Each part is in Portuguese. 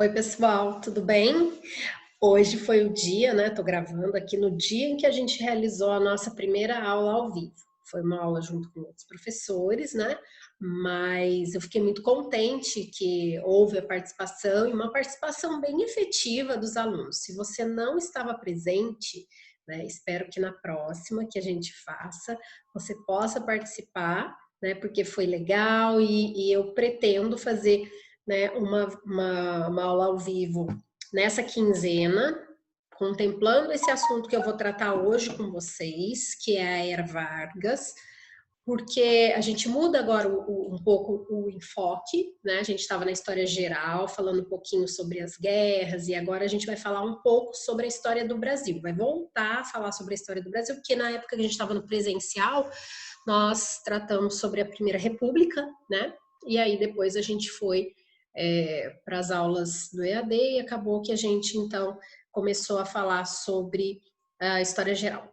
Oi, pessoal, tudo bem? Hoje foi o dia, né? Tô gravando aqui no dia em que a gente realizou a nossa primeira aula ao vivo. Foi uma aula junto com outros professores, né? Mas eu fiquei muito contente que houve a participação e uma participação bem efetiva dos alunos. Se você não estava presente, né? Espero que na próxima que a gente faça, você possa participar, né? Porque foi legal e eu pretendo fazer, né, uma aula ao vivo nessa quinzena, contemplando esse assunto que eu vou tratar hoje com vocês, que é a Era Vargas, porque a gente muda agora um pouco o enfoque, né? A gente estava na história geral, falando um pouquinho sobre as guerras, e agora a gente vai falar um pouco sobre a história do Brasil. Vai voltar a falar sobre a história do Brasil, porque na época que a gente estava no presencial, nós tratamos sobre a Primeira República, né? E aí depois a gente foi para as aulas do EAD e acabou que a gente então começou a falar sobre a história geral.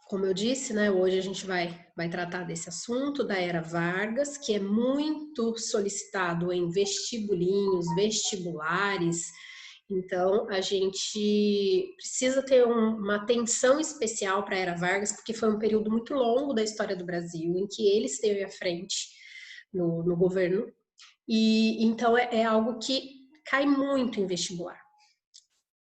Como eu disse, né, hoje a gente vai tratar desse assunto da Era Vargas, que é muito solicitado em vestibulinhos, vestibulares. Então, a gente precisa ter uma atenção especial para a Era Vargas, porque foi um período muito longo da história do Brasil, em que ele esteve à frente no governo. E então é algo que cai muito em vestibular.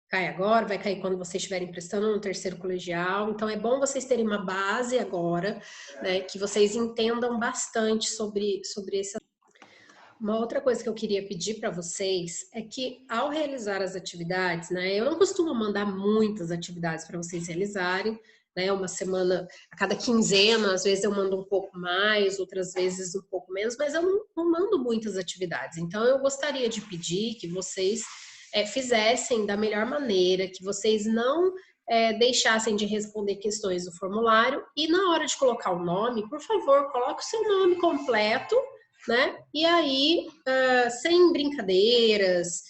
Cai agora, vai cair quando vocês estiverem prestando no terceiro colegial. Então é bom vocês terem uma base agora, né, que vocês entendam bastante sobre esse. Uma outra coisa que eu queria pedir para vocês é que, ao realizar as atividades, né, eu não costumo mandar muitas atividades para vocês realizarem, né, uma semana, a cada quinzena, às vezes eu mando um pouco mais, outras vezes um pouco menos, mas eu não mando muitas atividades. Então, eu gostaria de pedir que vocês fizessem da melhor maneira, que vocês não deixassem de responder questões do formulário e na hora de colocar o nome, por favor, coloque o seu nome completo, né? E aí, sem brincadeiras,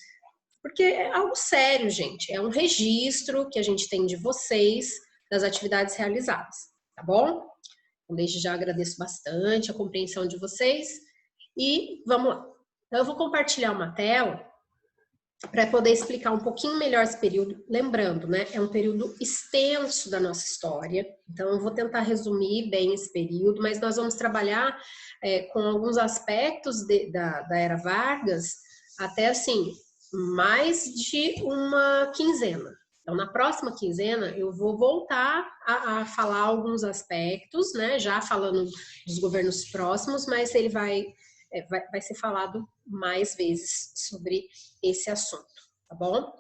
porque é algo sério, gente. É um registro que a gente tem de vocês, das atividades realizadas, tá bom? Então, desde já agradeço bastante a compreensão de vocês e vamos lá. Então, eu vou compartilhar uma tela para poder explicar um pouquinho melhor esse período. Lembrando, né, é um período extenso da nossa história, então eu vou tentar resumir bem esse período, mas nós vamos trabalhar com alguns aspectos da Era Vargas, até assim, mais de uma quinzena. Então, na próxima quinzena, eu vou voltar a falar alguns aspectos, né, já falando dos governos próximos, mas ele vai ser falado mais vezes sobre esse assunto, tá bom?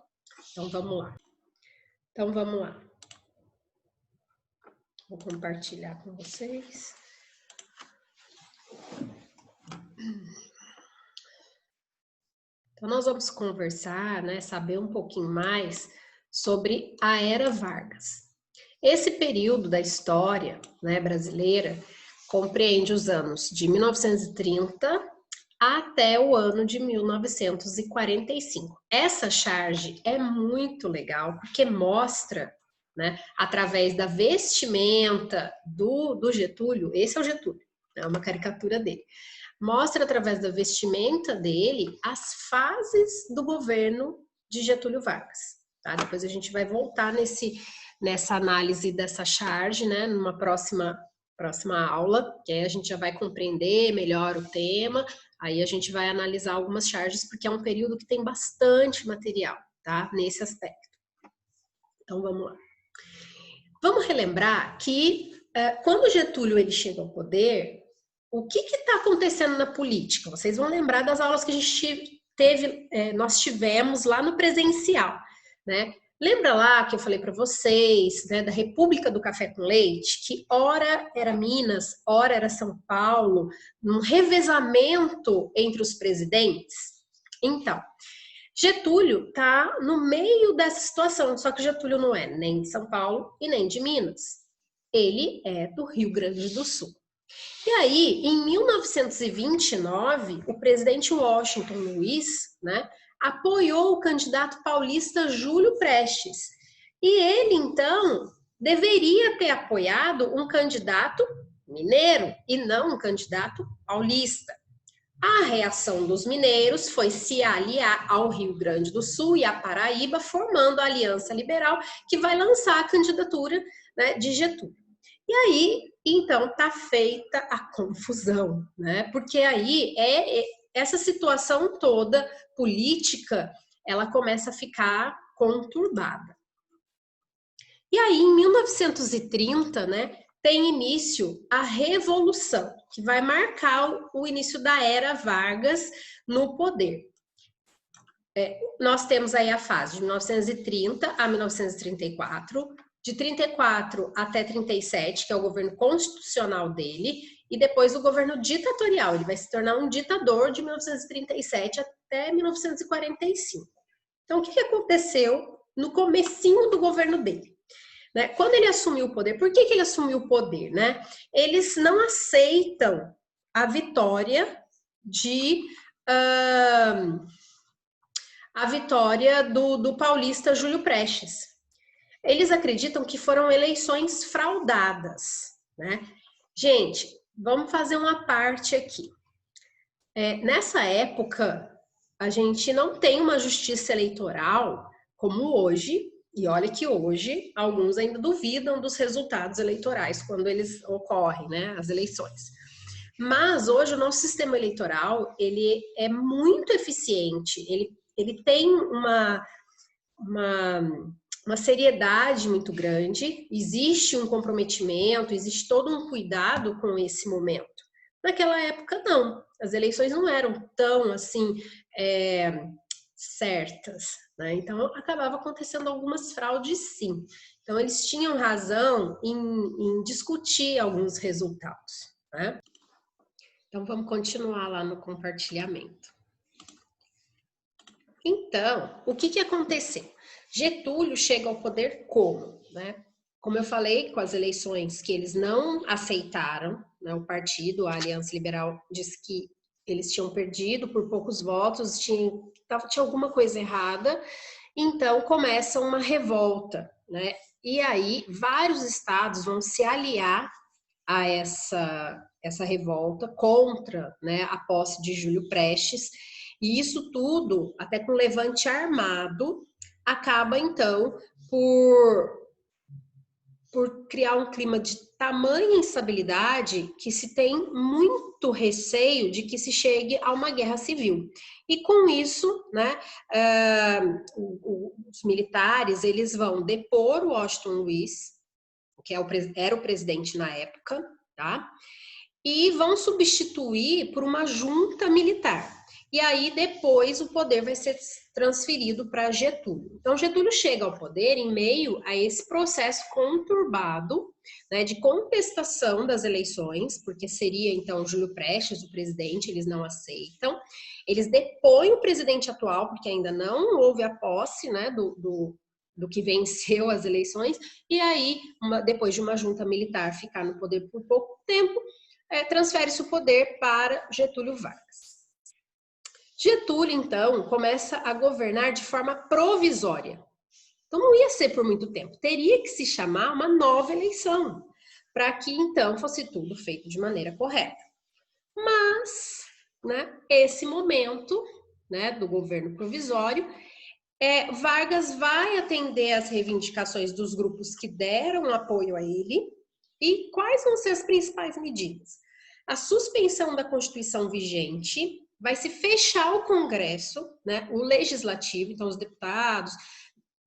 Então vamos lá. Vou compartilhar com vocês. Então nós vamos conversar, né, saber um pouquinho mais sobre a Era Vargas. Esse período da história, né, brasileira compreende os anos de 1930 até o ano de 1945. Essa charge é muito legal porque mostra, né, através da vestimenta do Getúlio, esse é o Getúlio, é uma caricatura dele, mostra através da vestimenta dele as fases do governo de Getúlio Vargas. Tá? Depois a gente vai voltar nessa análise dessa charge, né, numa próxima aula, que aí a gente já vai compreender melhor o tema. Aí a gente vai analisar algumas charges, porque é um período que tem bastante material, tá? Nesse aspecto. Então, vamos lá. Vamos relembrar que quando Getúlio ele chega ao poder, o que está acontecendo na política? Vocês vão lembrar das aulas que a gente nós tivemos lá no presencial, né? Lembra lá que eu falei para vocês, né, da República do Café com Leite, que ora era Minas, ora era São Paulo, num revezamento entre os presidentes? Então, Getúlio está no meio dessa situação, só que Getúlio não é nem de São Paulo e nem de Minas. Ele é do Rio Grande do Sul. E aí, em 1929, o presidente Washington Luiz, né, apoiou o candidato paulista Júlio Prestes. E ele, então, deveria ter apoiado um candidato mineiro e não um candidato paulista. A reação dos mineiros foi se aliar ao Rio Grande do Sul e à Paraíba, formando a Aliança Liberal, que vai lançar a candidatura, né, de Getúlio. E aí, então, tá feita a confusão, né? Porque aí essa situação toda política, ela começa a ficar conturbada. E aí, em 1930, né, tem início a Revolução, que vai marcar o início da Era Vargas no poder. Nós temos aí a fase de 1930 a 1934, de 34 até 37, que é o governo constitucional dele, e depois o governo ditatorial. Ele vai se tornar um ditador de 1937 até 1945. Então, o que aconteceu no comecinho do governo dele? Né? Quando ele assumiu o poder, por que ele assumiu o poder? Né? Eles não aceitam a vitória do paulista Júlio Prestes. Eles acreditam que foram eleições fraudadas, né? Gente, vamos fazer uma parte aqui. Nessa época, a gente não tem uma justiça eleitoral como hoje, e olha que hoje alguns ainda duvidam dos resultados eleitorais quando eles ocorrem, né, as eleições. Mas hoje o nosso sistema eleitoral, ele é muito eficiente, ele tem uma seriedade muito grande, existe um comprometimento, existe todo um cuidado com esse momento. Naquela época, não. As eleições não eram tão, assim, certas, né? Então, acabava acontecendo algumas fraudes, sim. Então, eles tinham razão em discutir alguns resultados, né? Então, vamos continuar lá no compartilhamento. Então, o que aconteceu? Getúlio chega ao poder como? Né? Como eu falei, com as eleições que eles não aceitaram, né, o partido, a Aliança Liberal, disse que eles tinham perdido por poucos votos, tinha alguma coisa errada, então começa uma revolta, né? E aí vários estados vão se aliar a essa revolta contra, né, a posse de Júlio Prestes, e isso tudo, até com levante armado, acaba então por criar um clima de tamanha instabilidade que se tem muito receio de que se chegue a uma guerra civil. E com isso, né, os militares eles vão depor o Washington Luiz, que era o presidente na época, tá? E vão substituir por uma junta militar. E aí depois o poder vai ser transferido para Getúlio. Então Getúlio chega ao poder em meio a esse processo conturbado, né, de contestação das eleições, porque seria então Júlio Prestes o presidente, eles não aceitam. Eles depõem o presidente atual, porque ainda não houve a posse, né, do que venceu as eleições, e aí, depois de uma junta militar ficar no poder por pouco tempo, transfere-se o poder para Getúlio Vargas. Getúlio, então, começa a governar de forma provisória. Então, não ia ser por muito tempo. Teria que se chamar uma nova eleição, para que, então, fosse tudo feito de maneira correta. Mas, né, esse momento, né, do governo provisório, Vargas vai atender às reivindicações dos grupos que deram apoio a ele. E quais vão ser as principais medidas? A suspensão da Constituição vigente, vai se fechar o Congresso, né, o Legislativo, então os deputados,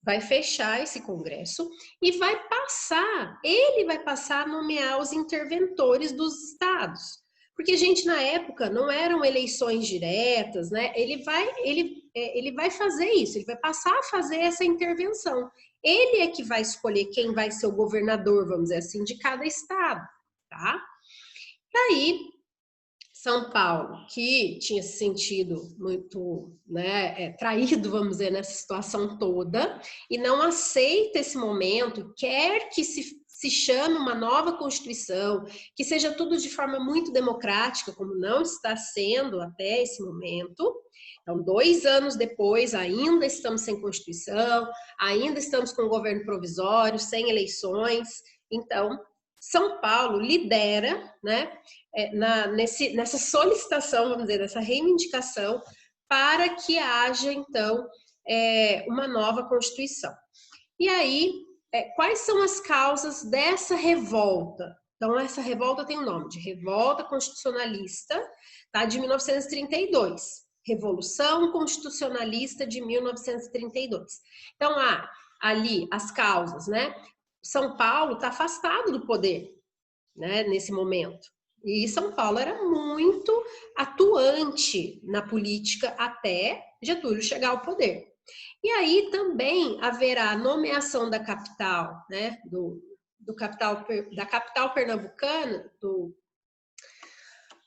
vai fechar esse Congresso e ele vai passar a nomear os interventores dos estados. Porque, gente, na época não eram eleições diretas, né? Ele vai fazer isso, ele vai passar a fazer essa intervenção. Ele é que vai escolher quem vai ser o governador, vamos dizer assim, de cada estado, tá? E aí, São Paulo, que tinha se sentido muito, né, traído, vamos dizer, nessa situação toda, e não aceita esse momento, quer que se chame uma nova Constituição, que seja tudo de forma muito democrática, como não está sendo até esse momento. Então, 2 anos depois, ainda estamos sem Constituição, ainda estamos com um governo provisório, sem eleições. Então, São Paulo lidera, né, nessa solicitação, vamos dizer, nessa reivindicação, para que haja, então, uma nova Constituição. E aí, quais são as causas dessa revolta? Então, essa revolta tem o nome de Revolta Constitucionalista, tá, de 1932. Revolução Constitucionalista de 1932. Então, há ali as causas, né? São Paulo está afastado do poder, né, nesse momento. E São Paulo era muito atuante na política até Getúlio chegar ao poder. E aí também haverá nomeação da capital, né, da capital pernambucana,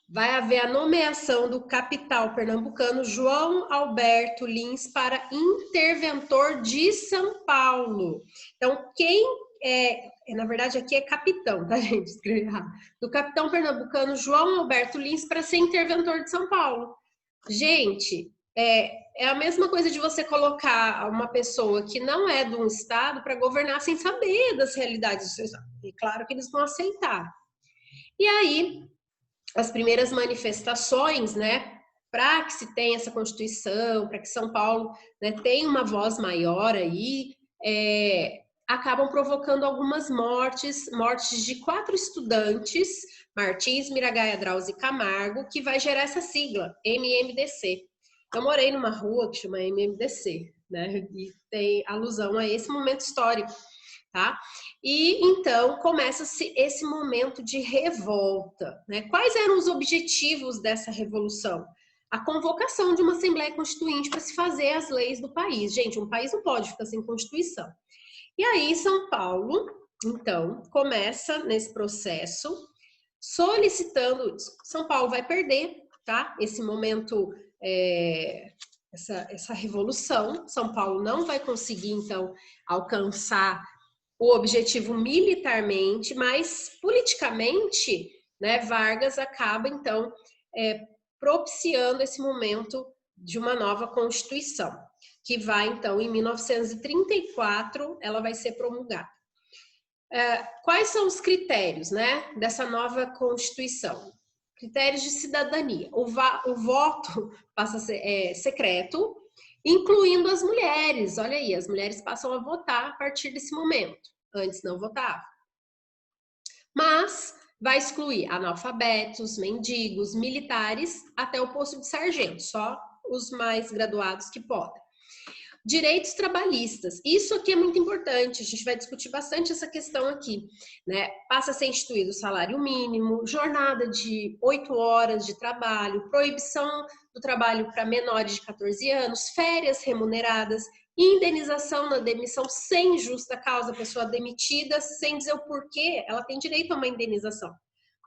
vai haver a nomeação do capital pernambucano João Alberto Lins para interventor de São Paulo. Então, na verdade aqui é capitão, tá, gente? Escrevi errado. Do capitão pernambucano João Alberto Lins para ser interventor de São Paulo. Gente, é a mesma coisa de você colocar uma pessoa que não é de um estado para governar sem saber das realidades do seu estado. E claro que eles vão aceitar. E aí, as primeiras manifestações, né, para que se tenha essa Constituição, para que São Paulo, né, tenha uma voz maior aí, acabam provocando algumas mortes de 4 estudantes, Martins, Miragaia, Drauzio e Camargo, que vai gerar essa sigla, MMDC. Eu morei numa rua que chama MMDC, né, e tem alusão a esse momento histórico, tá? E então começa-se esse momento de revolta, né? Quais eram os objetivos dessa revolução? A convocação de uma Assembleia Constituinte para se fazer as leis do país. Gente, um país não pode ficar sem Constituição. E aí São Paulo, então, começa nesse processo solicitando, São Paulo vai perder, tá? Esse momento, essa revolução, São Paulo não vai conseguir, então, alcançar o objetivo militarmente, mas politicamente, né, Vargas acaba, então, propiciando esse momento de uma nova Constituição, que vai, então, em 1934, ela vai ser promulgada. Quais são os critérios, né, dessa nova Constituição? Critérios de cidadania. O voto passa a ser secreto, incluindo as mulheres. Olha aí, as mulheres passam a votar a partir desse momento. Antes não votavam. Mas vai excluir analfabetos, mendigos, militares, até o posto de sargento. Só os mais graduados que podem. Direitos trabalhistas. Isso aqui é muito importante, a gente vai discutir bastante essa questão aqui, né? Passa a ser instituído o salário mínimo, jornada de 8 horas de trabalho, proibição do trabalho para menores de 14 anos, férias remuneradas, indenização na demissão sem justa causa, a pessoa demitida, sem dizer o porquê, ela tem direito a uma indenização.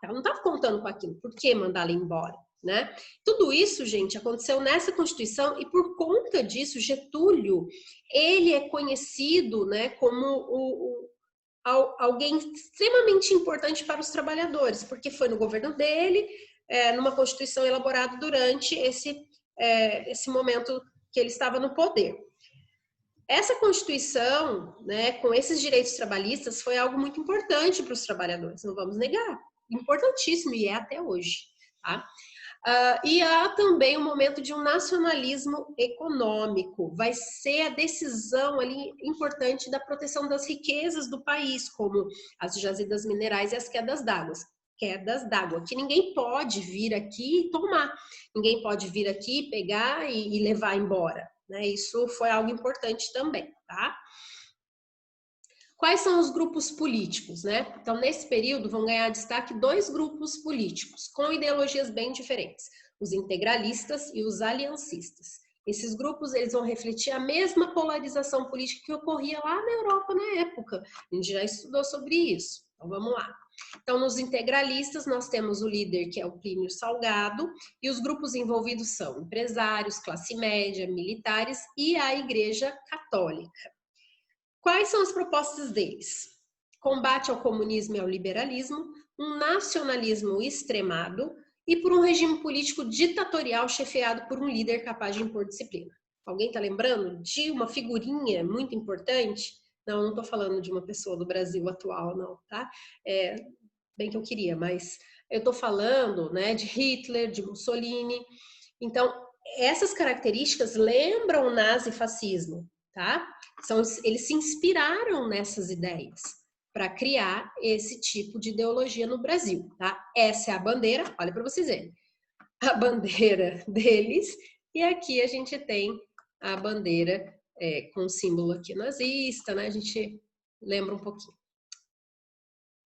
Ela não está contando com aquilo, por que mandá-la embora? Né? Tudo isso, gente, aconteceu nessa Constituição e por conta disso, Getúlio, ele é conhecido, né, como alguém extremamente importante para os trabalhadores, porque foi no governo dele, numa Constituição elaborada durante esse momento que ele estava no poder. Essa Constituição, né, com esses direitos trabalhistas, foi algo muito importante para os trabalhadores, não vamos negar, importantíssimo e é até hoje, tá? E há também um momento de um nacionalismo econômico. Vai ser a decisão ali importante da proteção das riquezas do país, como as jazidas minerais e as quedas d'água, que ninguém pode vir aqui e tomar. Ninguém pode vir aqui, pegar e levar embora. Né? Isso foi algo importante também, tá? Quais são os grupos políticos, né? Então, nesse período, vão ganhar destaque 2 grupos políticos, com ideologias bem diferentes, os integralistas e os aliancistas. Esses grupos, eles vão refletir a mesma polarização política que ocorria lá na Europa na época. A gente já estudou sobre isso. Então, vamos lá. Então, nos integralistas, nós temos o líder, que é o Plínio Salgado, e os grupos envolvidos são empresários, classe média, militares e a Igreja Católica. Quais são as propostas deles? Combate ao comunismo e ao liberalismo, um nacionalismo extremado e por um regime político ditatorial chefiado por um líder capaz de impor disciplina. Alguém está lembrando de uma figurinha muito importante Não estou falando de uma pessoa do Brasil atual, não, tá? Bem que eu queria, mas eu estou falando, né, de Hitler, de Mussolini. Então, essas características lembram o nazifascismo, tá? Eles se inspiraram nessas ideias para criar esse tipo de ideologia no Brasil, tá? Essa é a bandeira, olha para vocês verem, a bandeira deles, e aqui a gente tem a bandeira com o símbolo aqui nazista, né? A gente lembra um pouquinho.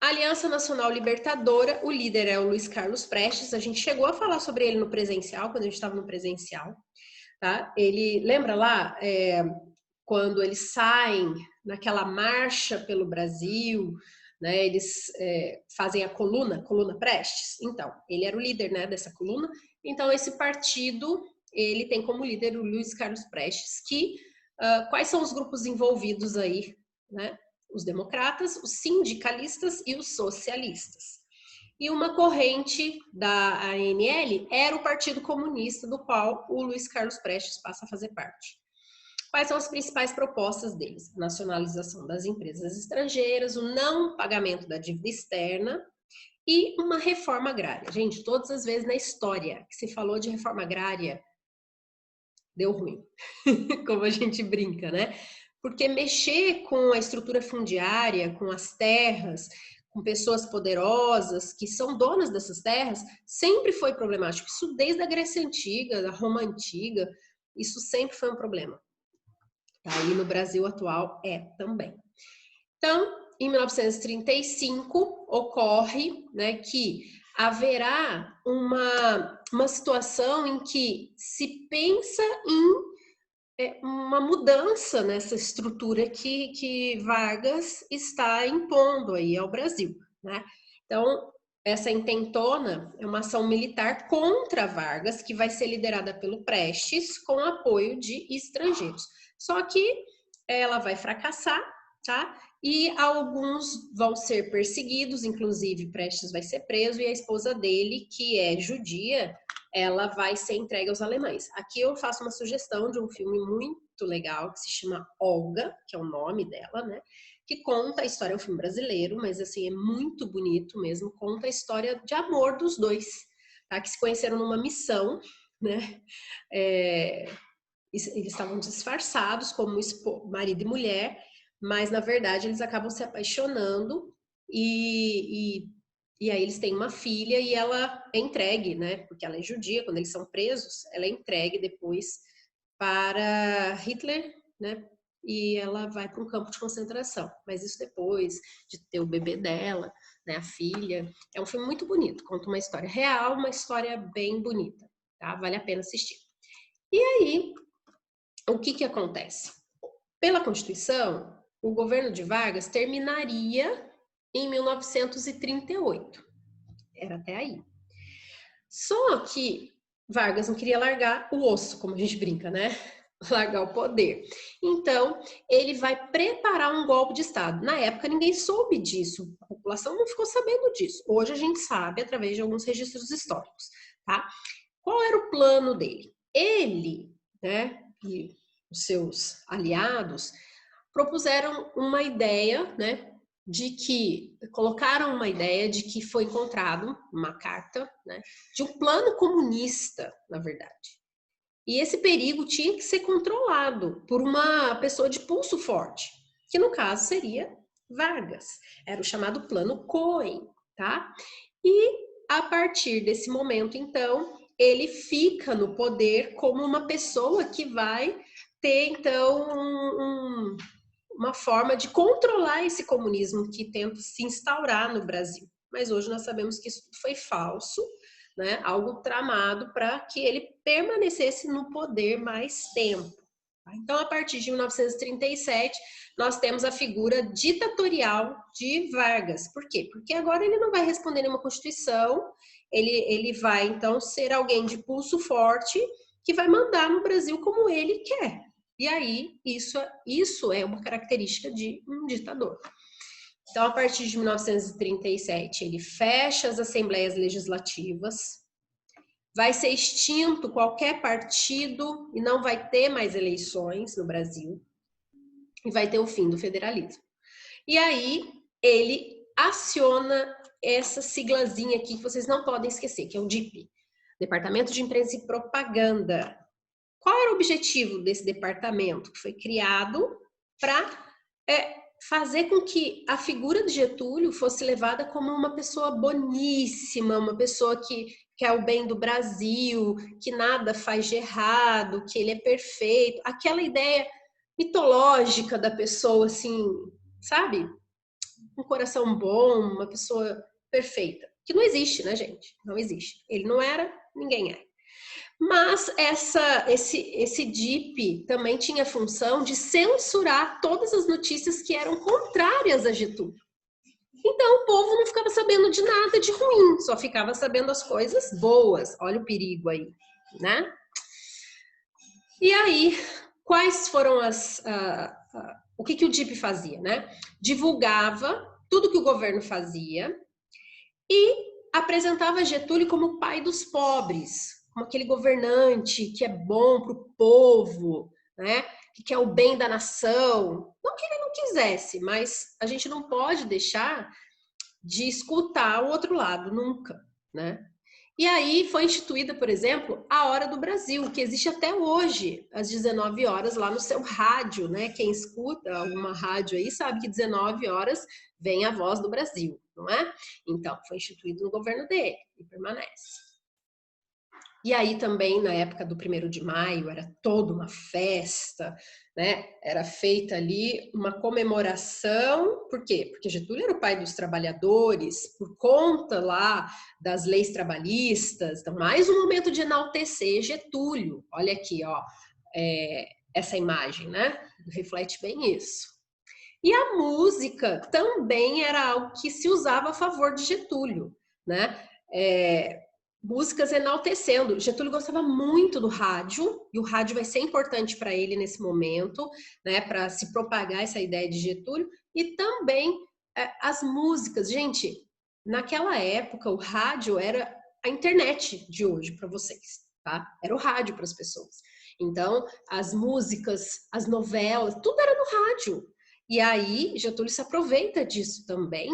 A Aliança Nacional Libertadora, o líder é o Luiz Carlos Prestes, a gente chegou a falar sobre ele no presencial, quando a gente estava no presencial, tá? Ele, lembra lá, quando eles saem naquela marcha pelo Brasil, né, eles fazem a coluna Prestes? Então, ele era o líder, né, dessa coluna, então esse partido, ele tem como líder o Luiz Carlos Prestes, quais são os grupos envolvidos aí, né? Os democratas, os sindicalistas e os socialistas. E uma corrente da ANL era o Partido Comunista, do qual o Luiz Carlos Prestes passa a fazer parte. Quais são as principais propostas deles? Nacionalização das empresas estrangeiras, o não pagamento da dívida externa e uma reforma agrária. Gente, todas as vezes na história que se falou de reforma agrária, deu ruim, como a gente brinca, né? Porque mexer com a estrutura fundiária, com as terras, com pessoas poderosas que são donas dessas terras, sempre foi problemático. Isso desde a Grécia Antiga, da Roma Antiga, isso sempre foi um problema. Aí no Brasil atual também. Então, em 1935, ocorre, né, que haverá uma situação em que se pensa em uma mudança nessa estrutura que Vargas está impondo aí ao Brasil, né? Então, essa intentona é uma ação militar contra Vargas, que vai ser liderada pelo Prestes, com apoio de estrangeiros. Só que ela vai fracassar, tá? E alguns vão ser perseguidos, inclusive Prestes vai ser preso e a esposa dele, que é judia, ela vai ser entregue aos alemães. Aqui eu faço uma sugestão de um filme muito legal que se chama Olga, que é o nome dela, né? Que conta a história, é um filme brasileiro, mas assim, é muito bonito mesmo, conta a história de amor dos dois, tá? Que se conheceram numa missão, né? Eles estavam disfarçados como marido e mulher, mas na verdade eles acabam se apaixonando e aí eles têm uma filha e ela é entregue, né? Porque ela é judia, quando eles são presos, ela é entregue depois para Hitler, né? E ela vai para um campo de concentração. Mas isso depois de ter o bebê dela, né? A filha. É um filme muito bonito, conta uma história real, uma história bem bonita, tá? Vale a pena assistir. E aí, o que acontece? Pela Constituição, o governo de Vargas terminaria em 1938. Era até aí. Só que Vargas não queria largar o osso, como a gente brinca, né? Largar o poder. Então, ele vai preparar um golpe de Estado. Na época, ninguém soube disso. A população não ficou sabendo disso. Hoje, a gente sabe através de alguns registros históricos, tá? Qual era o plano dele? Ele, né, e os seus aliados propuseram uma ideia, né, colocaram uma ideia de que foi encontrado uma carta, né, de um plano comunista, na verdade. E esse perigo tinha que ser controlado por uma pessoa de pulso forte, que no caso seria Vargas. Era o chamado Plano Cohen, tá? E a partir desse momento, então, ele fica no poder como uma pessoa que vai ter, então, uma forma de controlar esse comunismo que tenta se instaurar no Brasil. Mas hoje nós sabemos que isso foi falso, né? Algo tramado para que ele permanecesse no poder mais tempo. Então, a partir de 1937, nós temos a figura ditatorial de Vargas. Por quê? Porque agora ele não vai responder nenhuma Constituição, ele vai, então, ser alguém de pulso forte que vai mandar no Brasil como ele quer. E aí, isso é uma característica de um ditador. Então, a partir de 1937, ele fecha as assembleias legislativas, vai ser extinto qualquer partido e não vai ter mais eleições no Brasil. e vai ter o fim do federalismo. E aí ele aciona essa siglazinha aqui que vocês não podem esquecer, que é o DIP, Departamento de Imprensa e Propaganda. Qual era o objetivo desse departamento? Que foi criado para fazer com que a figura de Getúlio fosse levada como uma pessoa boníssima, uma pessoa que quer o bem do Brasil, que nada faz de errado, que ele é perfeito. Aquela ideia mitológica da pessoa, assim, sabe? Um coração bom, uma pessoa perfeita. Que não existe, né, gente? Não existe. Ele não era, ninguém é. Mas esse DIP também tinha a função de censurar todas as notícias que eram contrárias a Getúlio. Então o povo não ficava sabendo de nada de ruim, só ficava sabendo as coisas boas. Olha o perigo aí, né? E aí, quais foram o que o DIP fazia, né? Divulgava tudo que o governo fazia e apresentava Getúlio como o pai dos pobres, como aquele governante que é bom para o povo, né? Que quer o bem da nação. Não que ele não quisesse, mas a gente não pode deixar de escutar o outro lado, nunca, né? E aí foi instituída, por exemplo, a Hora do Brasil, que existe até hoje, às 19 horas, lá no seu rádio, né? Quem escuta alguma rádio aí sabe que 19 horas vem a Voz do Brasil, não é? Então, foi instituído no governo dele e permanece. E aí também, na época do 1º de maio, era toda uma festa, né? Era feita ali uma comemoração, por quê? Porque Getúlio era o pai dos trabalhadores, por conta lá das leis trabalhistas, então mais um momento de enaltecer Getúlio. Olha aqui, ó, essa imagem, né? Reflete bem isso. E a música também era algo que se usava a favor de Getúlio, né? Músicas enaltecendo. Getúlio gostava muito do rádio, e o rádio vai ser importante para ele nesse momento, né, para se propagar essa ideia de Getúlio, e também as músicas. Gente, naquela época, o rádio era a internet de hoje para vocês, tá? Era o rádio para as pessoas. Então, as músicas, as novelas, tudo era no rádio. E aí, Getúlio se aproveita disso também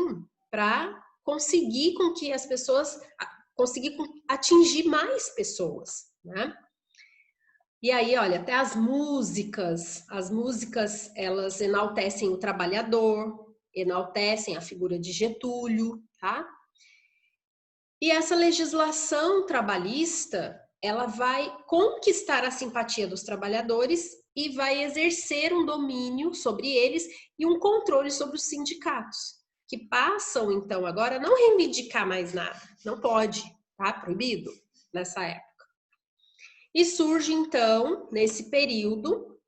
para conseguir com que as pessoas conseguir atingir mais pessoas, né? E aí, olha, até as músicas, elas enaltecem o trabalhador, enaltecem a figura de Getúlio, tá? E essa legislação trabalhista, ela vai conquistar a simpatia dos trabalhadores e vai exercer um domínio sobre eles e um controle sobre os sindicatos, que passam, então, agora a não reivindicar mais nada. Não pode, tá? Proibido nessa época. E surge, então, nesse período,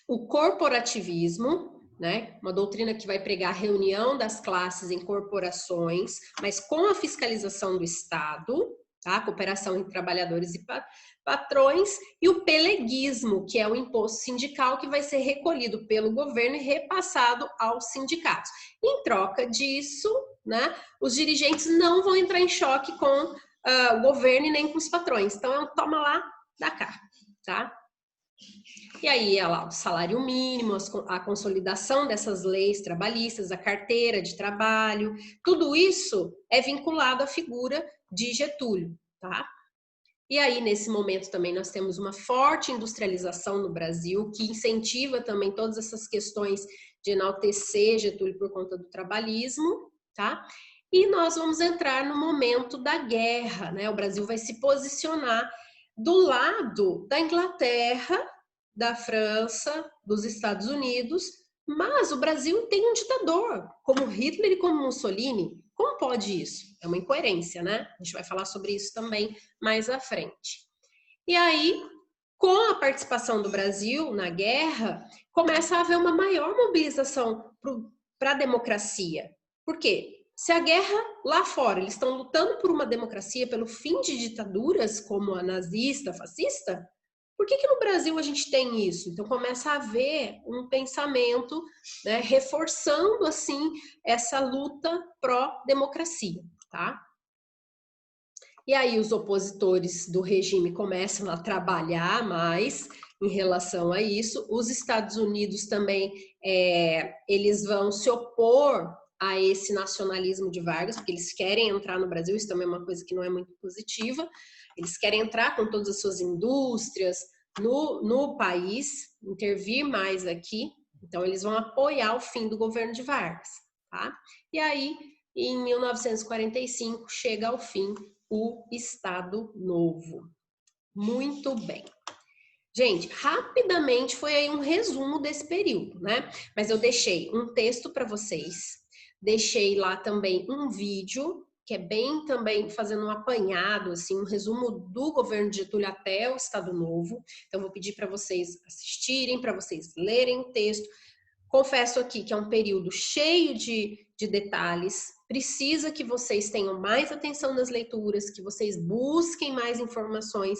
o corporativismo, né? Uma doutrina que vai pregar a reunião das classes em corporações, mas com a fiscalização do Estado, tá? Cooperação entre trabalhadores e patrões, e o peleguismo, que é o imposto sindical que vai ser recolhido pelo governo e repassado aos sindicatos. Em troca disso, né, os dirigentes não vão entrar em choque com o governo e nem com os patrões. Então, é um toma lá, dá cá, tá? E aí, olha lá, o salário mínimo, a consolidação dessas leis trabalhistas, a carteira de trabalho, tudo isso é vinculado à figura de Getúlio, tá? E aí, nesse momento também, nós temos uma forte industrialização no Brasil, que incentiva também todas essas questões de enaltecer Getúlio por conta do trabalhismo, tá? E nós vamos entrar no momento da guerra, né? O Brasil vai se posicionar do lado da Inglaterra, da França, dos Estados Unidos, mas o Brasil tem um ditador, como Hitler e como Mussolini. Como pode isso? É uma incoerência, né? A gente vai falar sobre isso também mais à frente. E aí, com a participação do Brasil na guerra, começa a haver uma maior mobilização para a democracia. Por quê? Se a guerra lá fora, eles estão lutando por uma democracia, pelo fim de ditaduras como a nazista, a fascista, por que no Brasil a gente tem isso? Então começa a haver um pensamento, né, reforçando assim essa luta pró-democracia, tá? E aí os opositores do regime começam a trabalhar mais, em relação a isso. Os Estados Unidos também, eles vão se opor a esse nacionalismo de Vargas, porque eles querem entrar no Brasil, isso também é uma coisa que não é muito positiva, eles querem entrar com todas as suas indústrias no país, intervir mais aqui, então eles vão apoiar o fim do governo de Vargas, tá? E aí, em 1945, chega ao fim o Estado Novo. Muito bem. Gente, rapidamente foi aí um resumo desse período, né? Mas eu deixei um texto para vocês, deixei lá também um vídeo, que é bem também fazendo um apanhado, assim, um resumo do governo de Getúlio até o Estado Novo. Então, vou pedir para vocês assistirem, para vocês lerem o texto. Confesso aqui que é um período cheio de detalhes, precisa que vocês tenham mais atenção nas leituras, que vocês busquem mais informações,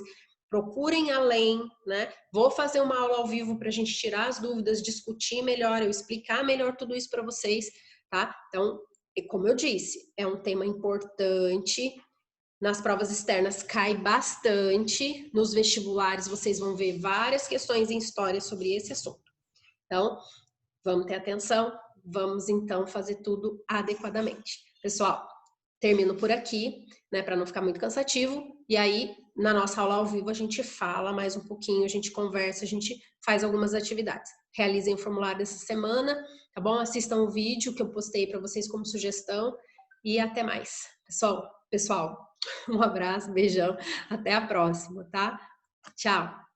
procurem além, né? Vou fazer uma aula ao vivo para a gente tirar as dúvidas, discutir melhor, eu explicar melhor tudo isso para vocês, tá? Então, como eu disse, é um tema importante. Nas provas externas cai bastante, nos vestibulares vocês vão ver várias questões em história sobre esse assunto. Então, vamos ter atenção, vamos então fazer tudo adequadamente. Pessoal, termino por aqui, né, para não ficar muito cansativo. E aí, na nossa aula ao vivo, a gente fala mais um pouquinho, a gente conversa, a gente faz algumas atividades. Realizem o formulário dessa semana, tá bom? Assistam o vídeo que eu postei para vocês como sugestão e até mais. Pessoal, um abraço, beijão, até a próxima, tá? Tchau!